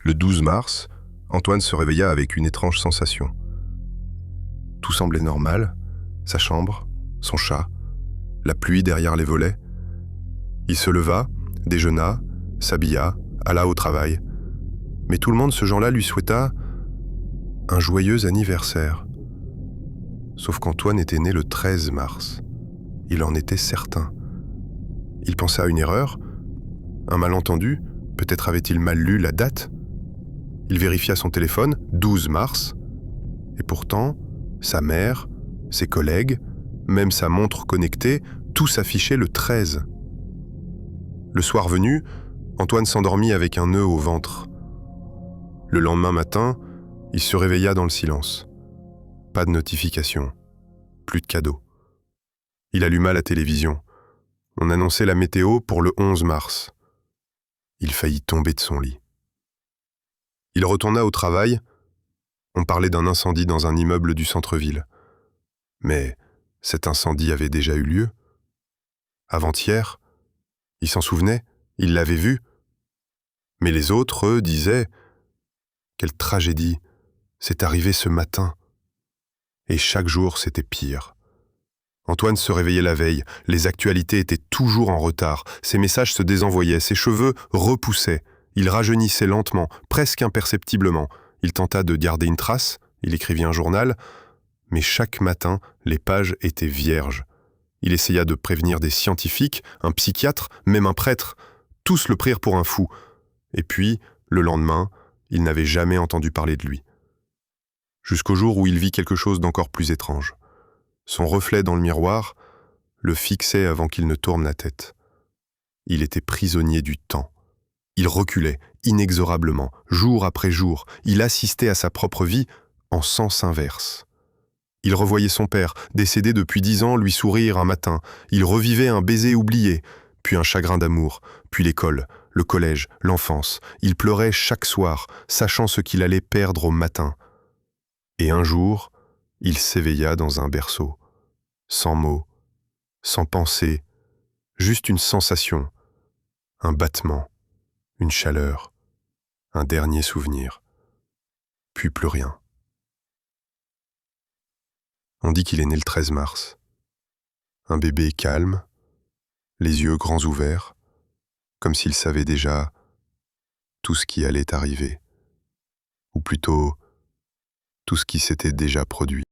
Le 12 mars, Antoine se réveilla avec une étrange sensation. Tout semblait normal, sa chambre, son chat, la pluie derrière les volets. Il se leva, déjeuna, s'habilla, alla au travail. Mais tout le monde ce jour-là lui souhaita un joyeux anniversaire. Sauf qu'Antoine était né le 13 mars. Il en était certain. Il pensa à une erreur, un malentendu, peut-être avait-il mal lu la date. Il vérifia son téléphone, 12 mars, et pourtant, sa mère, ses collègues, même sa montre connectée, tout s'affichait le 13. Le soir venu, Antoine s'endormit avec un nœud au ventre. Le lendemain matin, il se réveilla dans le silence. Pas de notification, plus de cadeaux. Il alluma la télévision. On annonçait la météo pour le 11 mars. Il faillit tomber de son lit. Il retourna au travail. On parlait d'un incendie dans un immeuble du centre-ville. Mais cet incendie avait déjà eu lieu. Avant-hier, il s'en souvenait, il l'avait vu. Mais les autres, eux, disaient « Quelle tragédie, c'est arrivé ce matin !» Et chaque jour, c'était pire. Antoine se réveillait la veille, les actualités étaient toujours en retard, ses messages se désenvoyaient, ses cheveux repoussaient, il rajeunissait lentement, presque imperceptiblement. Il tenta de garder une trace, il écrivit un journal, mais chaque matin, les pages étaient vierges. Il essaya de prévenir des scientifiques, un psychiatre, même un prêtre. Tous le prirent pour un fou. Et puis, le lendemain, il n'avait jamais entendu parler de lui. Jusqu'au jour où il vit quelque chose d'encore plus étrange. Son reflet dans le miroir le fixait avant qu'il ne tourne la tête. Il était prisonnier du temps. Il reculait, inexorablement, jour après jour. Il assistait à sa propre vie en sens inverse. Il revoyait son père, décédé depuis 10 ans, lui sourire un matin. Il revivait un baiser oublié, puis un chagrin d'amour, puis l'école, le collège, l'enfance. Il pleurait chaque soir, sachant ce qu'il allait perdre au matin. Et un jour, il s'éveilla dans un berceau, sans mots, sans pensée, juste une sensation, un battement, une chaleur, un dernier souvenir, puis plus rien. On dit qu'il est né le 13 mars. Un bébé calme, les yeux grands ouverts, comme s'il savait déjà tout ce qui allait arriver, ou plutôt tout ce qui s'était déjà produit.